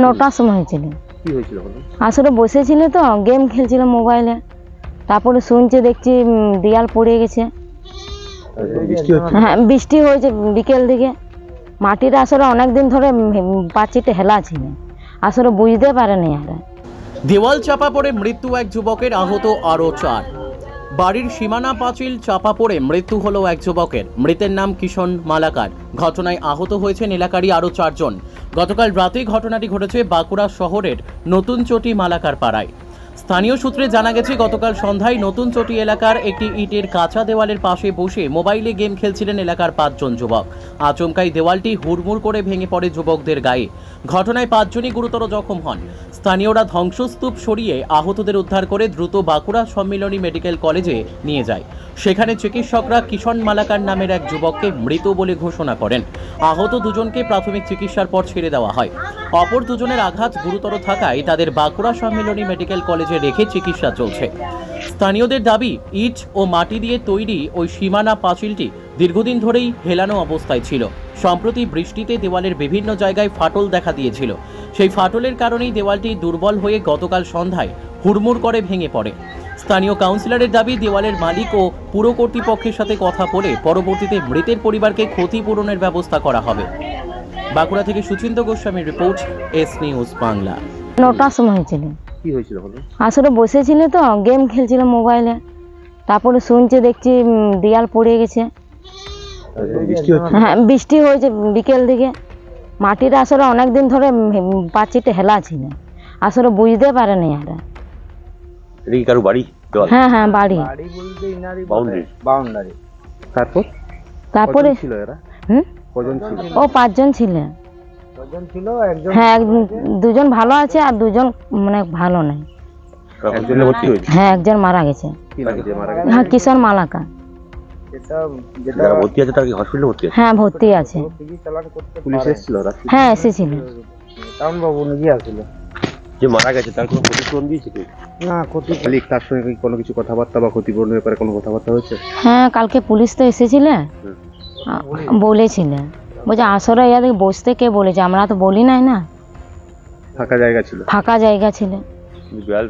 নটার সময় হয়েছিল। আসলে বসেছিল তো গেম খেলছিল মোবাইলে, তারপরে শুনছে দেখছি দেয়াল পড়ে গেছে। হ্যাঁ বৃষ্টি হয়েছে বিকেল দিকে। মাটিটা আসলে অনেকদিন ধরে পাঁচিটা হেলা ছিল, আসলে বুঝতে পারেনি। আর দেওয়াল চাপা পড়ে মৃত্যু এক যুবকের, আহত আরও 4। বাড়ির সীমানা পাঁচিল চাপা পড়ে মৃত্যু হলো এক যুবকের। মৃতের নাম কিষণ মালাকার। ঘটনায় আহত হয়েছেন এলাকারই আরও 4 জন। গতকাল রাতে ঘটনাটি ঘটেছে বাঁকুড়া শহরের নতুন চটি মালাকার পাড়ায়। স্থানীয় সূত্রে জানা গেছে, গতকাল সন্ধ্যায় নতুন চটি এলাকার একটি ইটের কাঁচা দেওয়ালের পাশে বসে মোবাইলে গেম খেলছিলেন এলাকার 5 জন যুবক। আচমকাই দেওয়ালটি হুড়মুড় করে ভেঙে পড়ে যুবকদের গায়ে। ঘটনায় 5 জনই গুরুতর জখম হন। স্থানীয়রা ধ্বংসস্তূপ সরিয়ে আহতদের উদ্ধার করে দ্রুত বাঁকুড়া সম্মিলনী মেডিকেল কলেজে নিয়ে যায়। সেখানে চিকিৎসকরা কিষণ মালাকার নামের এক যুবককে মৃত বলে ঘোষণা করেন। আহত 2 জনকে প্রাথমিক চিকিৎসার পর ছেড়ে দেওয়া হয়। অপর 2 জনের আঘাত গুরুতর থাকায় তাদের বাঁকুড়া সম্মিলনী মেডিকেল কলেজে রেখে চিকিৎসা চলছে। স্থানীয়দের দাবি, ইট ও মাটি দিয়ে তৈরি ওই সীমানা পাঁচিলটি দীর্ঘদিন ধরেই হেলানো অবস্থায় ছিল। সম্প্রতি বৃষ্টিতে দেওয়ালের বিভিন্ন জায়গায় ফাটল দেখা দিয়েছিল। সেই ফাটলের কারণেই দেওয়ালটি দুর্বল হয়ে গতকাল সন্ধ্যায় হুড়মুড় করে ভেঙে পড়ে। স্থানীয় কাউন্সিলরের দাবি, দেওয়ালের মালিক ও পুর কর্তৃপক্ষের সাথে কথা বলে পরবর্তীতে মৃতের পরিবারকে ক্ষতিপূরণের ব্যবস্থা করা হবে। বাঁকুড়া থেকে সুচিন্ত গোস্বামীর রিপোর্ট, এস নিউজ বাংলা। নটার সময় হয়েছিল। কি হয়েছিল? আসলে বসেছিল তো গেম খেলছিল মোবাইলে, তারপরে শুনছে দেখছি দেয়াল পড়ে গেছে। হ্যাঁ বৃষ্টি হয়েছে বিকেল দিকে। মাটিটা আসলে অনেকদিন ধরে পাঁচিটা হেলা ছিল, আসলে বুঝতে পারেনি। আর হ্যাঁ হ্যাঁ বাড়ি। তারপরে ও 5 জন ছিল। হ্যাঁ 2 জন ভালো আছে আর 2 জন মানে ভালো নাই। হ্যাঁ একজন মারা গেছে। হ্যাঁ কিষণ মালাকার। হ্যাঁ ভর্তি আছে। হ্যাঁ এসেছিল। যে মারা গেছে তার কোনো ক্ষতিপূরণ দিয়েছে কি না? তার সঙ্গে কোনো কিছু কথাবার্তা বা ক্ষতিপূরণের ব্যাপারে কোনো কথাবার্তা হয়েছে? হ্যাঁ কালকে পুলিশ তো এসেছিল, বলেছিল বলছে আসলে ইয়াদের বসতে কে বলেছে, আমরা তো বলি নাই না। ফাঁকা জায়গা ছিল। ফাঁকা জায়গা ছিল।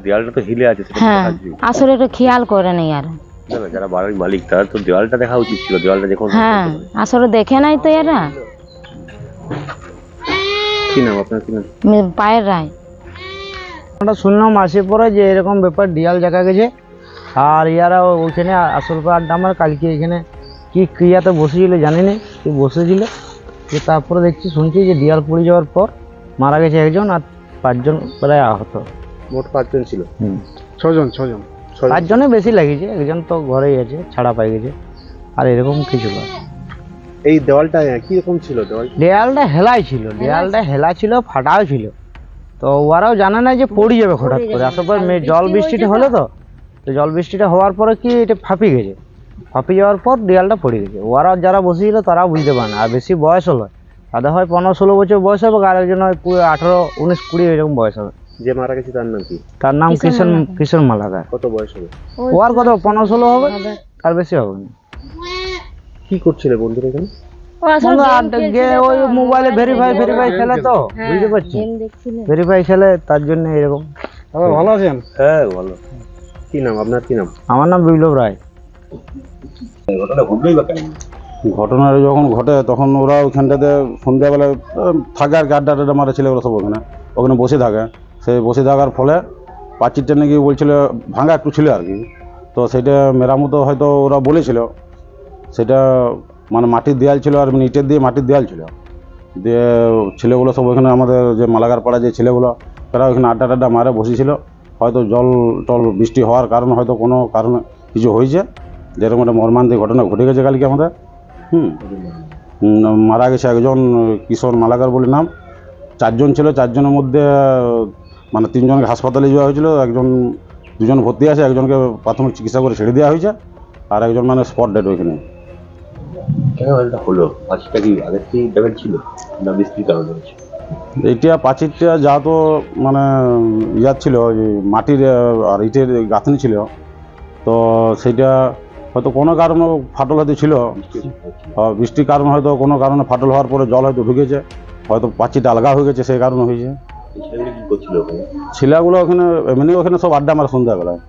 দেওয়ালটা তো হিলে আছে। হ্যাঁ আসলে একটু খেয়াল করে নেই। আর যারা বাড়ির মালিক তারা তো দেওয়ালটা দেখা উচিত ছিল। দেওয়ালটা যখন হ্যাঁ আসলে দেখে নাই তো এরা। কি নাম আপনার? কি নাম? পায়ের রায়। আমরা শুনলাম আসে পরে যে এরকম ব্যাপার দেয়াল দেখা গেছে, আর ইয়ারা ওইখানে আসল আড্ডা আমার কালকে এখানে কি ক্রিয়াতে বসেছিল জানি না, কি বসেছিল যে তারপরে দেখছি শুনছি যে দেয়াল পড়ে যাওয়ার পর মারা গেছে একজন আর 5 জন প্রায় আহত। মোট 5 জন ছিল। 6 জন 5 জনে বেশি লাগিয়েছে, একজন তো ঘরেই আছে, ছাড়া পাই গেছে। আর এরকম কিছু না। এই দেওয়ালটা কি রকম ছিল? দেয়ালটা হেলাই ছিল, দেয়ালটা হেলা ছিল, ফাটাও ছিল। তো ওরাও জানে না যে পড়ে যাবে হঠাৎ করে। আসার পর জল বৃষ্টিটা হলো, তো জল বৃষ্টিটা হওয়ার পরে কি এটা ফাঁপি গেছে। ফাঁপি যাওয়ার পর দেয়ালটা পড়ে গেছে। ওরা যারা বসেছিল তারা বুঝতে পারে না। আর বেশি বয়স হলো, তাদের হয় 15-16 বছর বয়স হবে, আর একজন হয় 18, 19, 20 এরকম বয়স হবে। যে মারা গেছে তার নাম কি? তার নাম কিষণ মালাকার। কত বয়স হবে? ওর কত 15-16 হবে, আর বেশি হবে না। কি করছিল বন্ধুরা এখানে? ওই মোবাইলে ভেরিফাই খেলে, তো বুঝতে পারছি ভেরিফাই খেলে, তার জন্য এরকম। ভালো আছেন? হ্যাঁ ভালো। কি নাম আপনার? কি নাম? আমার নাম বিপ্লব রায়। ঘটনা যখন ঘটে তখন ওরা ওইখানটাতে সন্ধ্যাবেলায় থাকে আর কি, আড্ডা টাড্ডা মারে ছেলেগুলো সব ওখানে বসে থাকে। সেই বসে থাকার ফলে পাঁচিরটা নাকি বলছিল ভাঙা একটু ছিল আর কি। তো সেটা মেরামতো হয়তো ওরা বলেছিল। সেটা মানে মাটির দেয়াল ছিল আর ইটের দিয়ে মাটির দেয়াল ছিল। দিয়ে ছেলেগুলো সব ওইখানে আমাদের যে মালাকার পাড়া যে ছেলেগুলো তারা ওইখানে আড্ডা টাড্ডা মারে বসেছিল। হয়তো জল টল বৃষ্টি হওয়ার কারণে হয়তো কোনো কারণে কিছু হয়েছে, যেরকম একটা মর্মান্তিক ঘটনা ঘটে গেছে কালকে আমাদের। মারা গেছে একজন কিষণ মালাকার বলে নাম। 4 জন ছিল। 4 জনের মধ্যে মানে 3 জনকে হাসপাতালে যাওয়া হয়েছিল, 2 জন ভর্তি আছে, একজনকে প্রাথমিক চিকিৎসা করে ছেড়ে দেওয়া হয়েছে, আর একজন মানে স্পট ডেড ওইখানে। এইটা পাঁচিরটা যা তো মানে ইয়ার ছিল, মাটির আর ইটের গাঁথনি ছিল, তো সেইটা হয়তো কোনো কারণে ফাটল হয়তো ছিল, বৃষ্টির কারণে হয়তো কোনো কারণে ফাটল হওয়ার পরে জল হয়তো ঢুকেছে, হয়তো পাঁচিটা আলগা হয়ে গেছে, সেই কারণে হয়েছে। ছেলেগুলো ওখানে এমনি ওখানে সব আড্ডা মারে সন্ধ্যাবেলায়,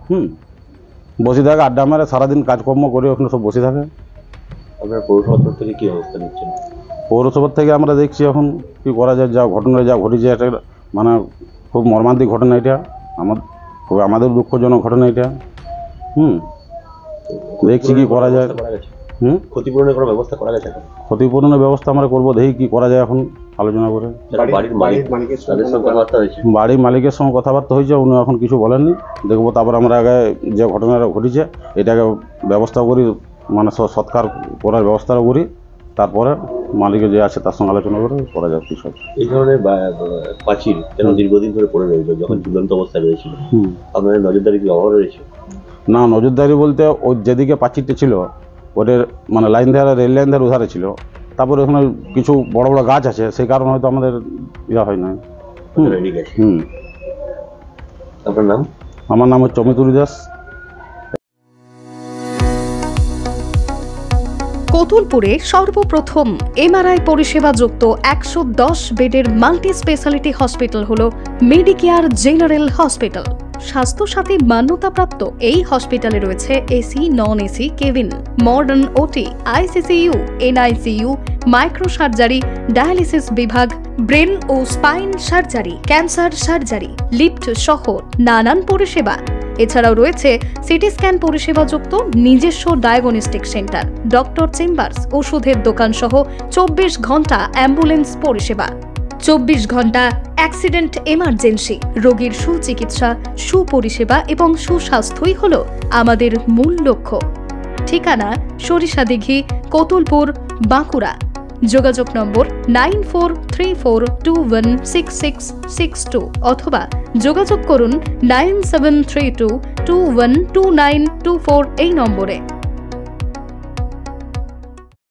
বসে থাকে, আড্ডা মারে, সারাদিন কাজকর্ম করে ওখানে সব বসে থাকে। আপনার পৌরসভা থেকে কি অবস্থা নিচ্ছেন? পৌরসভার থেকে আমরা দেখছি এখন কি করা যায়, যা ঘটনা যা ঘটেছে, এটা মানে খুব মর্মান্তিক ঘটনা, এটা আমাদের দুঃখজনক ঘটনা এটা। দেখছি কি করা যায়। ক্ষতিপূরণের কোনো ব্যবস্থা করা গেছে? ক্ষতিপূরণের ব্যবস্থা আমরা করবো, দেখি কি করা যায় এখন আলোচনা করে। বাড়ির মালিকের সঙ্গে কথাবার্তা হয়েছে, উনি এখন কিছু বলেননি, দেখবো। তারপর আমরা আগে যে ঘটনাটা ঘটেছে এটাকে ব্যবস্থা করি, মানে সৎকার করার ব্যবস্থাও করি, তারপরে মালিকের যে আছে তার সঙ্গে আলোচনা করে করা যাবে কিছু। এই ধরনের পাঁচিল কেন দীর্ঘদিন ধরে পড়ে রয়েছে যখন ঝুলন্ত অবস্থায় রয়েছিল? আপনাদের নজরদারি কি অভাব রয়েছে? না, নজরদারি বলতে ওই যেদিকে পাঁচিলটা ছিল ওদের মানে লাইন ধারা, রেল লাইন ধারা উধারে ছিল, তারপরে ওখানে কিছু বড় বড় গাছ আছে, সেই কারণে হয়তো আমাদের ইয়া হয় না। আপনার নাম? আমার নাম হচ্ছে অমিতুল দাস। কতুলপুরে সর্বপ্রথম এমআরআই পরিষেবা যুক্ত 110 বেডের মাল্টি স্পেশালিটি হসপিটাল হলো মেডিকেয়ার জেনারেল হসপিটাল। স্বাস্থ্যসাথী মান্যতাপ্রাপ্ত এই হসপিটালে রয়েছে AC, non AC cabin, modern OT, ICCU, NICU, micro surgery, dialysis বিভাগ, ব্রেন ও spine surgery, cancer surgery, lift সহ নানান পরিষেবা। এছাড়াও রয়েছে সিটি স্ক্যান পরিষেবা যুক্ত নিজস্ব ডায়াগনস্টিক সেন্টার, ডক্টর চেম্বার্স, ওষুধের দোকান সহ 24 ঘন্টা অ্যাম্বুলেন্স পরিষেবা। 24 ঘন্টা অ্যাক্সিডেন্ট এমার্জেন্সি, রোগীর সুচিকিৎসা, সুপরিষেবা এবং সুস্বাস্থ্যই হল আমাদের মূল লক্ষ্য। ঠিকানা সরিষাদিঘি, কতুলপুর, বাঁকুড়া। যোগাযোগ নম্বর 9434216662 অথবা যোগাযোগ করুন 9732212924 এই নম্বরে।